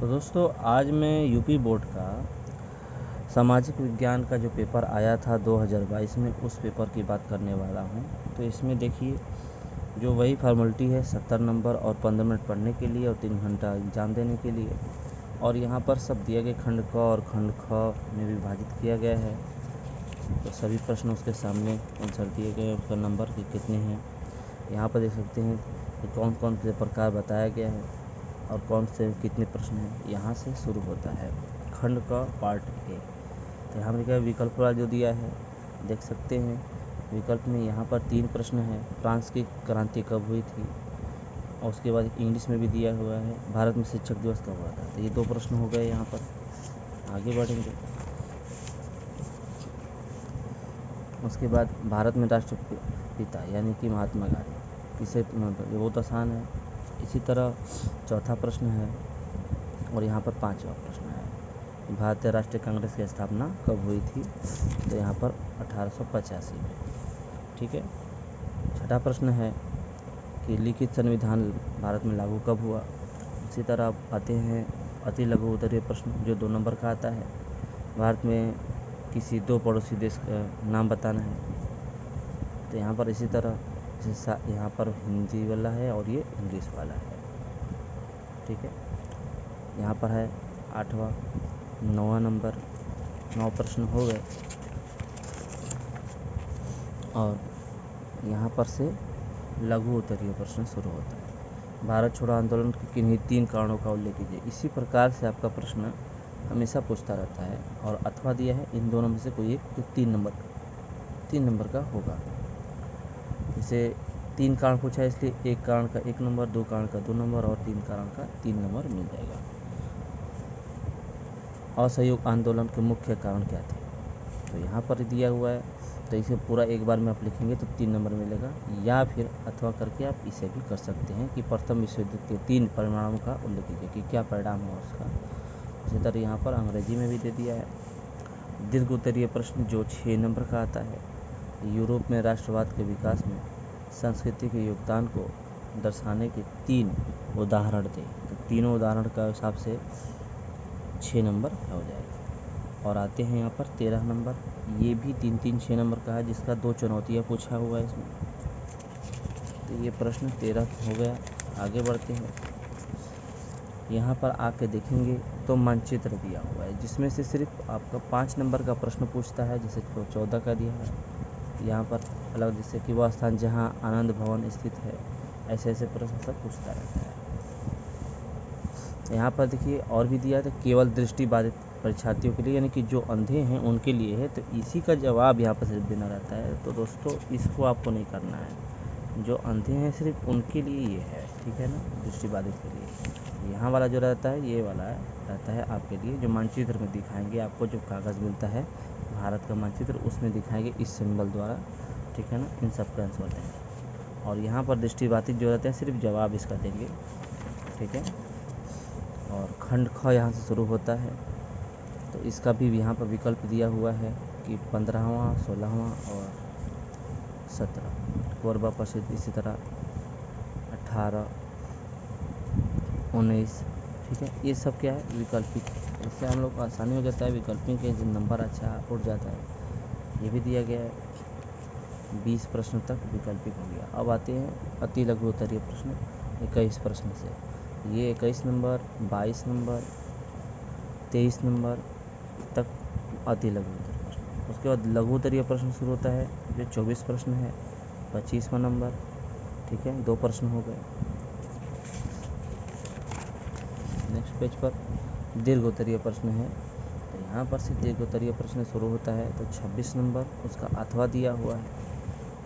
तो दोस्तों आज मैं यूपी बोर्ड का सामाजिक विज्ञान का जो पेपर आया था 2022 में उस पेपर की बात करने वाला हूं। तो इसमें देखिए जो वही फॉर्मेलिटी है 70 नंबर और 15 मिनट पढ़ने के लिए और 3 घंटा एग्ज़ाम देने के लिए। और यहाँ पर सब दिए गए खंड क और खंड ख में विभाजित किया गया है। तो सभी प्रश्न उसके सामने आंसर दिए गए, उसका नंबर के कितने हैं यहाँ पर देख सकते हैं कि कौन कौन से प्रकार बताया गया है और कौन से कितने प्रश्न हैं। यहाँ से शुरू होता है खंड का पार्ट ए। तो यहाँ पर क्या विकल्प वाला जो दिया है देख सकते हैं। विकल्प में यहाँ पर 3 प्रश्न है। फ्रांस की क्रांति कब हुई थी, और उसके बाद इंग्लिश में भी दिया हुआ है भारत में शिक्षक दिवस कब हुआ था। तो ये 2 प्रश्न हो गए। यहाँ पर आगे बढ़ेंगे। उसके बाद भारत में राष्ट्रपिता यानी कि महात्मा गांधी किसे, ये बहुत आसान है। इसी तरह चौथा प्रश्न है और यहाँ पर 5वां प्रश्न है भारतीय राष्ट्रीय कांग्रेस की स्थापना कब हुई थी। तो यहाँ पर 1885 में। ठीक है। छठा प्रश्न है कि लिखित संविधान भारत में लागू कब हुआ। इसी तरह आप आते हैं अति लघु उत्तरीय प्रश्न जो 2 नंबर का आता है। भारत में किसी 2 पड़ोसी देश का नाम बताना है। तो यहाँ पर इसी तरह जैसा यहाँ पर हिंदी वाला है और ये इंग्लिश वाला है। ठीक है। यहाँ पर है 8वां 9वां नंबर, 9 प्रश्न हो गए। और यहाँ पर से लघु उत्तरीय प्रश्न शुरू होता है। भारत छोड़ो आंदोलन के किन्हीं 3 कारणों का उल्लेख कीजिए। इसी प्रकार से आपका प्रश्न हमेशा पूछता रहता है। और अथवा दिया है इन दोनों में से कोई एक, जो 3 नंबर का होगा। जैसे 3 कारण पूछा है इसलिए 1 कारण का 1 नंबर, 2 कारण का 2 नंबर और 3 कारण का 3 नंबर मिल जाएगा। असहयोग आंदोलन के मुख्य कारण क्या थे। तो यहाँ पर दिया हुआ है, तो इसे पूरा एक बार में आप लिखेंगे तो 3 नंबर मिलेगा। या फिर अथवा करके आप इसे भी कर सकते हैं कि प्रथम विश्व युद्ध के 3 परिणामों का उल्लेख कीजिए कि क्या परिणाम हुआ उसका। इसी तरह यहाँ पर अंग्रेजी में भी दे दिया है। दीर्घ उत्तरीय प्रश्न जो 6 नंबर का आता है, यूरोप में राष्ट्रवाद के विकास में संस्कृति के योगदान को दर्शाने के 3 उदाहरण थे। तो तीनों उदाहरण का हिसाब से 6 नंबर हो जाएगा। और आते हैं यहाँ पर 13 नंबर, ये भी 3 6 नंबर का है जिसका 2 चुनौतियाँ पूछा हुआ है इसमें। तो ये प्रश्न 13 हो गया। आगे बढ़ते हैं। यहाँ पर आके देखेंगे तो मानचित्र दिया हुआ है जिसमें से सिर्फ आपका 5 नंबर का प्रश्न पूछता है, जैसे 14 का दिया है यहाँ पर अलग, जैसे कि वह स्थान जहाँ आनंद भवन स्थित है। ऐसे ऐसे प्रश्न सब पूछता रहता है। यहाँ पर देखिए और भी दिया है, तो केवल दृष्टिबाधित परीक्षार्थियों के लिए यानी कि जो अंधे हैं उनके लिए है। तो इसी का जवाब यहाँ पर सिर्फ देना रहता है। तो दोस्तों इसको आपको नहीं करना है। जो अंधे हैं सिर्फ उनके लिए ये है, ठीक है ना, दृष्टिबाधित के लिए। यहाँ वाला जो रहता है ये वाला रहता है आपके लिए, जो मानचित्र में दिखाएंगे आपको, जो कागज़ मिलता है भारत का मानचित्र उसमें दिखाएंगे इस सिंबल द्वारा, ठीक है ना। इन सब का आंसर देंगे। और यहाँ पर दृष्टिबाधित जो रहते हैं सिर्फ जवाब इसका देंगे, ठीक है। और खंड ख यहाँ से शुरू होता है। तो इसका भी यहाँ पर विकल्प दिया हुआ है कि 15वां 16वां और 17 कोरबा प्रसिद्ध। इसी तरह 18 19, ठीक है। ये सब क्या है विकल्पिक। इससे हम लोग को आसानी हो जाता है, विकल्पिक के नंबर अच्छा उठ जाता है। ये भी दिया गया है 20 प्रश्न तक विकल्पिक हो गया। अब आते हैं अति लघु उत्तरीय प्रश्न 21 प्रश्न से। ये 21 नंबर 22 नंबर 23 नंबर तक अति लघु उत्तरीय प्रश्न। उसके बाद लघु उत्तरीय प्रश्न शुरू होता है जो 24 प्रश्न है, 25वां नंबर, ठीक है। 2 प्रश्न हो गए। नेक्स्ट पेज पर दीर्घ उत्तरीय प्रश्न है। तो यहाँ पर से दीर्घ उत्तरीय प्रश्न शुरू होता है। तो 26 नंबर उसका अथवा दिया हुआ है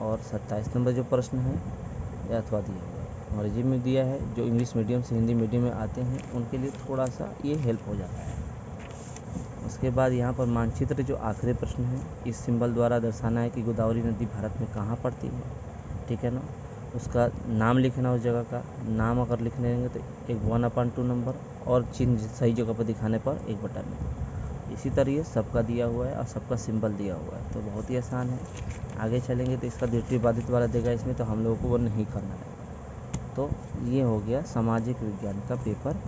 और 27 नंबर जो प्रश्न है ये अथवा दिया हुआ है। अंग्रेजी में दिया है। जो इंग्लिश मीडियम से हिंदी मीडियम में आते हैं उनके लिए थोड़ा सा ये हेल्प हो जाता है। उसके बाद यहाँ पर मानचित्र जो आखिरी प्रश्न है, इस सिंबल द्वारा दर्शाना है कि गोदावरी नदी भारत में कहाँ पड़ती है, ठीक है ना। उसका नाम लिखना, उस जगह का नाम अगर लिखने देंगे तो एक 1/2 नंबर और चिन्ह सही जगह पर दिखाने पर 1/2। इसी तरह सबका दिया हुआ है और सबका सिंबल दिया हुआ है। तो बहुत ही आसान है। आगे चलेंगे तो इसका दृष्टिबाधित वाला देगा इसमें, तो हम लोगों को वो नहीं करना है। तो ये हो गया सामाजिक विज्ञान का पेपर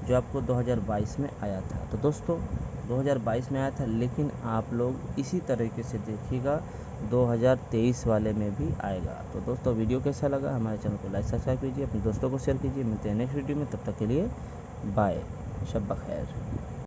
जो आपको 2022 में आया था। तो दोस्तों 2022 में आया था, लेकिन आप लोग इसी तरीके से देखिएगा 2023 वाले में भी आएगा। तो दोस्तों वीडियो कैसा लगा, हमारे चैनल को लाइक सब्सक्राइब कीजिए, अपने दोस्तों को शेयर कीजिए। मिलते हैं नेक्स्ट वीडियो में, तब तक के लिए बाय, शब बखैर।